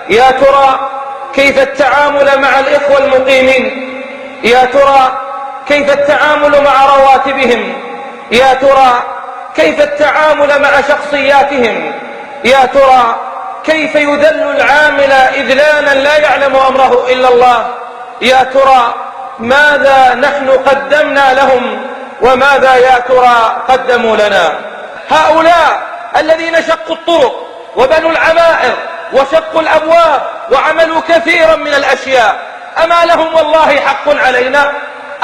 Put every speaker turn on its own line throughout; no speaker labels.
يا ترى كيف التعامل مع الإخوة المقيمين؟ يا ترى كيف التعامل مع رواتبهم؟ يا ترى كيف التعامل مع شخصياتهم؟ يا ترى كيف يذل العامل إذلالا لا يعلم أمره إلا الله؟ يا ترى ماذا نحن قدمنا لهم وماذا يا ترى قدموا لنا؟ هؤلاء الذين شقوا الطرق وبنوا العمائر وشقوا الأبواب وعملوا كثيرا من الأشياء، أما لهم والله حق علينا؟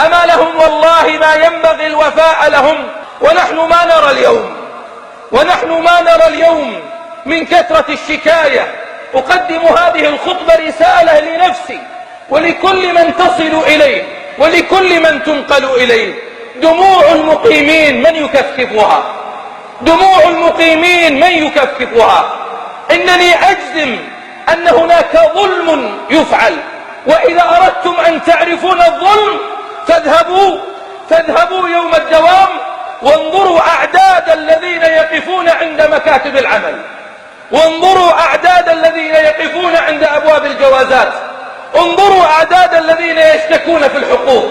أما لهم والله ما ينبغي الوفاء لهم؟ ونحن ما نرى اليوم من كثرة الشكاية. أقدم هذه الخطبة رسالة لنفسي ولكل من تصل إليه ولكل من تنقل إليه. دموع المقيمين من يكفكفها؟ دموع المقيمين من يكفكفها؟ إنني أجزم أن هناك ظلم يفعل، وإذا أردتم أن تعرفون الظلم فاذهبوا يوم الدوام وانظروا أعداد الذين يقفون عند مكاتب العمل، وانظروا أعداد الذين يقفون عند أبواب الجوازات، انظروا أعداد الذين يشتكون في الحقوق،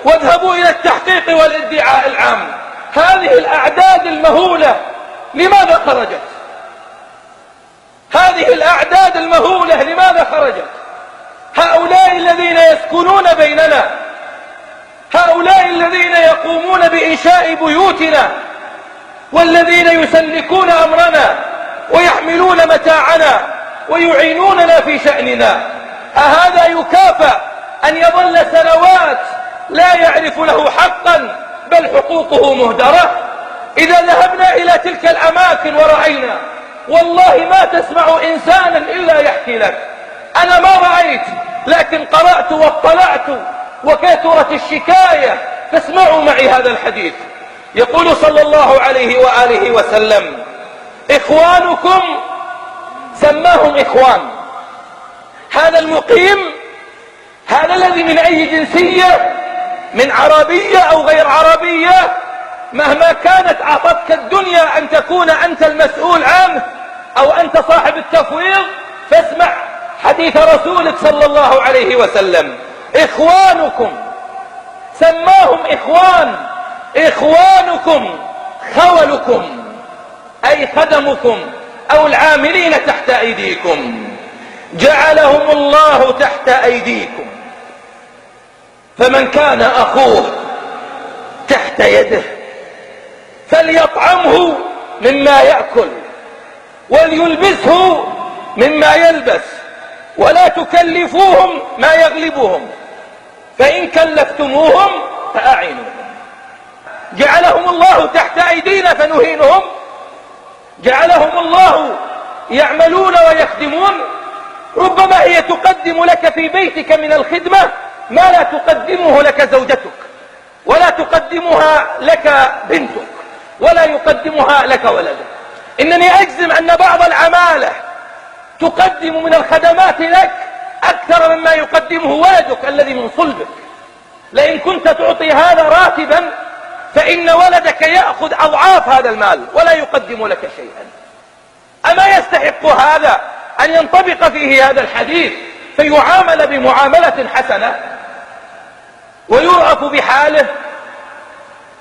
واذهبوا إلى التحقيق والادعاء العام. هذه الأعداد المهولة لماذا خرجت؟ هذه الأعداد المهولة لماذا خرجت؟ هؤلاء الذين يسكنون بيننا، هؤلاء الذين يقومون بإنشاء بيوتنا، والذين يسلكون أمرنا ويحملون متاعنا ويعينوننا في شأننا، أهذا يكافأ أن يظل سنوات لا يعرف له حقا بل حقوقه مهدرة؟ إذا ذهبنا إلى تلك الأماكن ورأينا، والله ما تسمع إنسانا إلا يحكي لك. أنا ما رأيت، لكن قرأت واطلعت وكثرت الشكاية. فاسمعوا معي هذا الحديث. يقول صلى الله عليه وآله وسلم: إخوانكم، سماهم إخوان. هذا المقيم، هذا الذي من أي جنسية، من عربية أو غير عربية، مهما كانت أعطتك الدنيا أن تكون أنت المسؤول عنه أو أنت صاحب التفويض، فاسمع حديث رسولك صلى الله عليه وسلم: إخوانكم، سماهم إخوان. إخوانكم خولكم، أي خدمكم أو العاملين تحت أيديكم، جعلهم الله تحت أيديكم. فمن كان أخوه تحت يده فليطعمه مما يأكل وليلبسه مما يلبس، ولا تكلفوهم ما يغلبهم، فإن كلفتموهم فأعينوهم. جعلهم الله تحت أيدينا فنهينهم؟ جعلهم الله يعملون ويخدمون؟ ربما هي تقدم لك في بيتك من الخدمة ما لا تقدمه لك زوجتك، ولا تقدمها لك بنتك، ولا يقدمها لك ولدك. إنني أجزم أن بعض العمالة تقدم من الخدمات لك أكثر مما يقدمه ولدك الذي من صلبك. لئن كنت تعطي هذا راتبا فإن ولدك يأخذ أضعاف هذا المال ولا يقدم لك شيئا. أما يستحق هذا أن ينطبق فيه هذا الحديث فيعامل بمعاملة حسنة ويرأف بحاله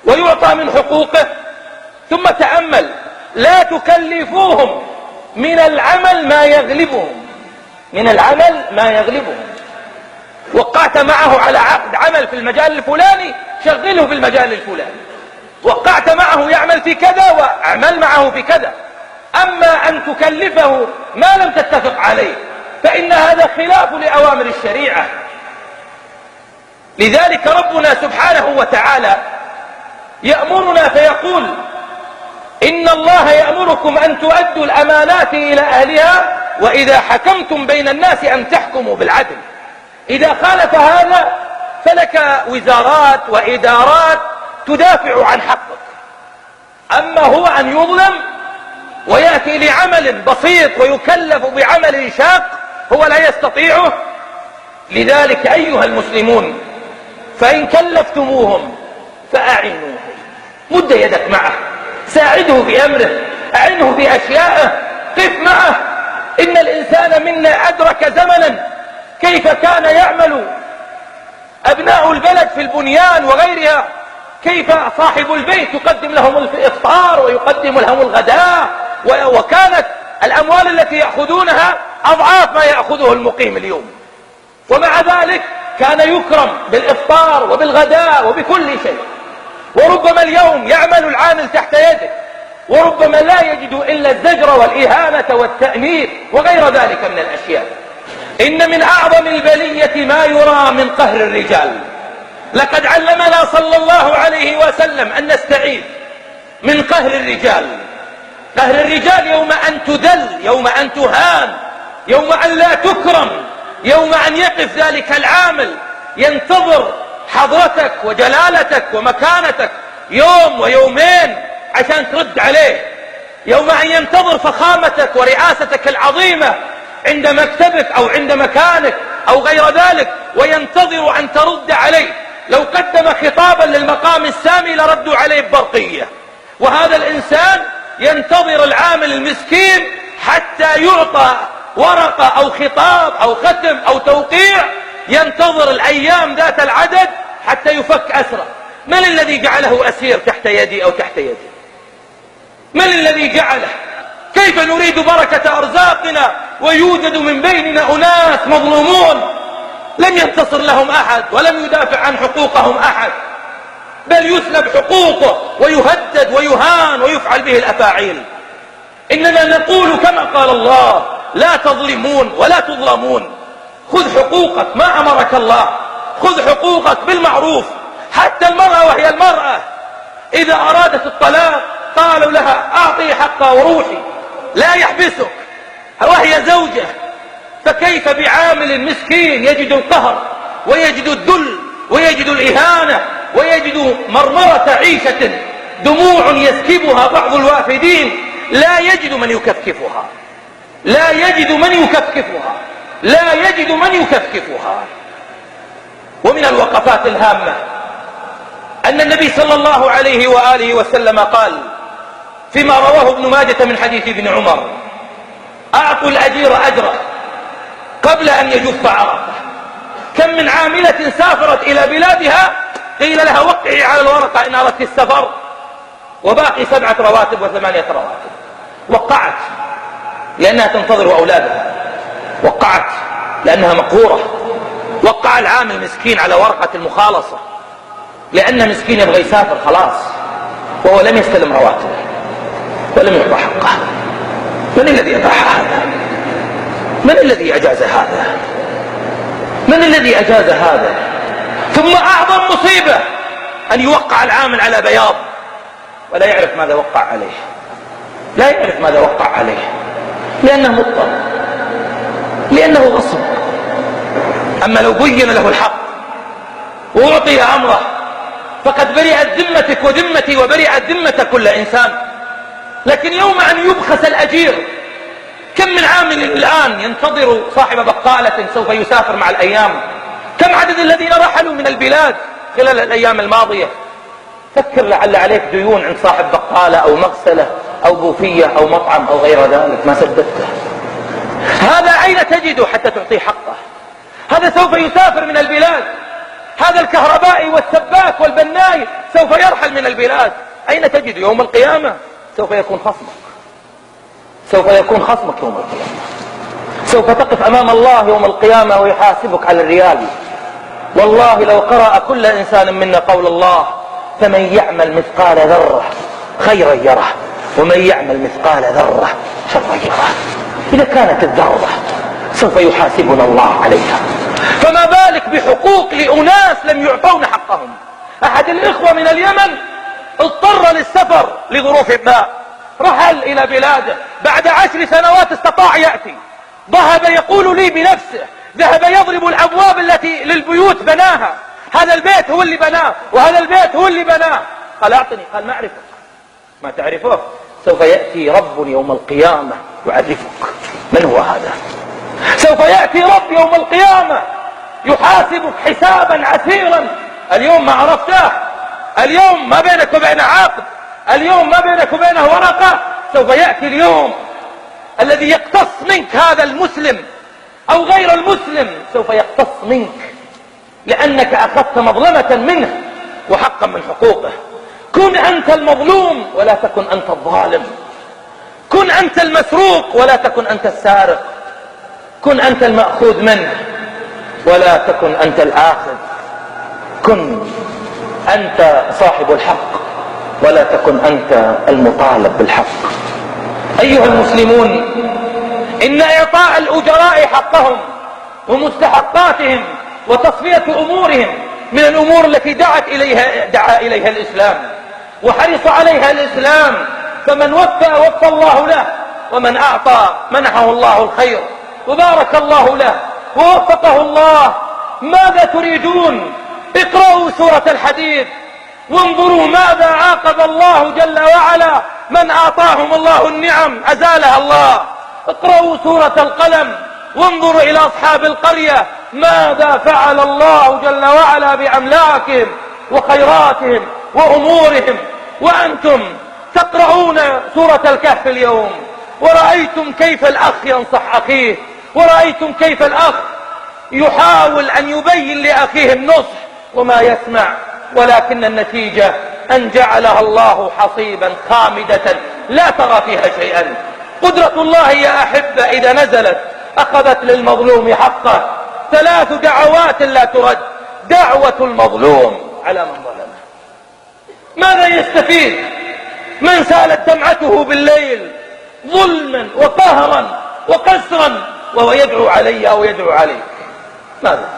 ويعطى من حقوقه؟ ثم تأمل: لا تكلفوهم من العمل ما يغلبهم، من العمل ما يغلبهم. وقعت معه على عقد عمل في المجال الفلاني، شغله في المجال الفلاني. وقعت معه يعمل في كذا، واعمل معه في كذا. أما أن تكلفه ما لم تتفق عليه فإن هذا خلاف لأوامر الشريعة. لذلك ربنا سبحانه وتعالى يأمرنا فيقول: إن الله يأمركم أن تؤدوا الأمانات إلى أهلها وإذا حكمتم بين الناس أن تحكموا بالعدل. إذا خالف هذا فلك وزارات وإدارات تدافع عن حقك. أما هو أن يظلم ويأتي لعمل بسيط ويكلف بعمل شاق هو لا يستطيعه. لذلك أيها المسلمون، فإن كلفتموهم فأعينوهم، مد يدك معه، ساعده بأمره، أعنه بأشيائه، قف معه، إن الإنسان منا أدرك زمنا كيف كان يعمل أبناء البلد في البنيان وغيرها، كيف صاحب البيت يقدم لهم الإفطار ويقدم لهم الغداء، وكانت الأموال التي يأخذونها أضعاف ما يأخذه المقيم اليوم، ومع ذلك كان يكرم بالإفطار وبالغداء وبكل شيء. وربما اليوم يعمل العامل تحت يده، وربما لا يجد إلا الزجر والإهانة والتأنيب وغير ذلك من الأشياء. إن من أعظم البلية ما يرى من قهر الرجال. لقد علمنا صلى الله عليه وسلم أن نستعيذ من قهر الرجال. قهر الرجال يوم أن تذل، يوم أن تهان، يوم أن لا تكرم، يوم أن يقف ذلك العامل ينتظر حضرتك وجلالتك ومكانتك يوم ويومين عشان ترد عليه، يوم أن ينتظر فخامتك ورئاستك العظيمة عند مكتبك أو عند مكانك أو غير ذلك، وينتظر أن ترد عليه. لو قدم خطابا للمقام السامي لردوا عليه ببرقية. وهذا الإنسان ينتظر العامل المسكين حتى يعطى ورقة أو خطاب أو ختم أو توقيع، ينتظر الأيام ذات العدد حتى يفك أسره. من الذي جعله أسير تحت يدي أو تحت يدي؟ من الذي جعله؟ كيف نريد بركة أرزاقنا ويوجد من بيننا أناس مظلومون لم ينتصر لهم أحد ولم يدافع عن حقوقهم أحد، بل يسلب حقوقه ويهدد ويهان ويفعل به الأفاعيل. إننا نقول كما قال الله: لا تظلمون ولا تظلمون. خذ حقوقك ما أمرك الله، خذ حقوقك بالمعروف. حتى المرأة وهي المرأة إذا أرادت الطلاق قالوا لها: أعطي حقها وروحي، لا يحبسك، وهي زوجة. فكيف بعامل مسكين يجد القهر ويجد الذل ويجد الإهانة ويجد مرمرة عيشة دموع يسكبها بعض الوافدين، لا يجد من يكفكفها، لا يجد من يكفكفها، لا يجد من يكفكفها. ومن الوقفات الهامة أن النبي صلى الله عليه وآله وسلم قال فيما رواه ابن ماجة من حديث ابن عمر: أعطوا الأجير أجره قبل أن يجف عرقه. كم من عاملة سافرت إلى بلادها قيل لها: وقعي على الورقة إن أردت السفر، وباقي 7 رواتب و8 رواتب. وقعت لأنها تنتظر أولادها، وقعت لأنها مقهورة. وقع العامل مسكين على ورقة المخالصة لأنه مسكين يبغى يسافر خلاص، وهو لم يستلم رواتبه ولم يعطى حقه. من الذي أباح هذا؟ من الذي أجاز هذا؟ من الذي أجاز هذا؟ ثم أعظم مصيبة أن يوقع العامل على بياض ولا يعرف ماذا وقع عليه، لا يعرف ماذا وقع عليه، لأنه مضطر، لأنه غصب. أما لو بين له الحق وأعطي أمره فقد برئت ذمتك وذمتي وبرئت ذمة كل إنسان. لكن يوم أن يبخس الأجير، كم من عامل الآن ينتظر صاحب بقالة سوف يسافر مع الأيام؟ كم عدد الذين رحلوا من البلاد خلال الأيام الماضية؟ فكر لعل عليك ديون عند صاحب بقالة أو مغسلة أو بوفية أو مطعم أو غير ذلك ما سددته. هذا أين تجده حتى تعطيه حقه؟ هذا سوف يسافر من البلاد. هذا الكهربائي والسباك والبناي سوف يرحل من البلاد. أين تجد يوم القيامة؟ سوف يكون خصمك، سوف يكون خصمك يوم القيامة. سوف تقف أمام الله يوم القيامة ويحاسبك على الريال. والله لو قرأ كل إنسان منا قول الله: فمن يعمل مثقال ذرة خيرا يره ومن يعمل مثقال ذرة شرا يره. إذا كانت الذرة سوف يحاسبنا الله عليها، فما بالك بحقوق لأناس لم يعطون حقهم. أحد الإخوة من اليمن اضطر للسفر لظروف ما، رحل إلى بلاده بعد 10 سنوات استطاع يأتي. ذهب يقول لي بنفسه، ذهب يضرب الأبواب التي للبيوت بناها. هذا البيت هو اللي بناه وهذا البيت هو اللي بناه. قال: أعطني. قال: ما أعرفك. ما تعرفه؟ سوف يأتي رب يوم القيامة يعرفك من هو هذا. سوف يأتي رب يوم القيامة يحاسبك حسابا عسيرا. اليوم ما عرفته، اليوم ما بينك وبين عقد، اليوم ما بينك وبينه ورقة. سوف يأتي اليوم الذي يقتص منك هذا المسلم أو غير المسلم سوف يقتص منك، لأنك أخذت مظلمة منه وحقا من حقوقه. كن أنت المظلوم ولا تكن أنت الظالم. كن أنت المسروق ولا تكن أنت السارق. كن أنت المأخوذ منه ولا تكن أنت الآخذ. كن أنت صاحب الحق ولا تكن أنت المطالب بالحق. أيها المسلمون، إن إعطاء الأجراء حقهم ومستحقاتهم وتصفية أمورهم من الأمور التي دعا إليها الإسلام وحرص عليها الإسلام. فمن وفى الله له، ومن أعطى منحه الله الخير وبارك الله له ووفقه الله. ماذا تريدون؟ اقرأوا سورة الحديد وانظروا ماذا عاقب الله جل وعلا من أعطاهم الله النعم أزالها الله. اقرأوا سورة القلم وانظروا إلى أصحاب القرية ماذا فعل الله جل وعلا بأملاكهم وخيراتهم وأمورهم. وأنتم تقرؤون سورة الكهف اليوم ورأيتم كيف الأخ ينصح أخيه، ورأيتم كيف الأخ يحاول أن يبين لأخيه النصح وما يسمع، ولكن النتيجة أن جعلها الله حصيبا خامدة لا ترى فيها شيئا. قدرة الله يا أحبة إذا نزلت أخذت للمظلوم حقه. 3 دعوات لا ترد: دعوة المظلوم على من ظلمه. ماذا يستفيد من سالت دمعته بالليل ظلما وقهرا وقسرا وهو يدعو علي أو يدعو عليك؟ ماذا؟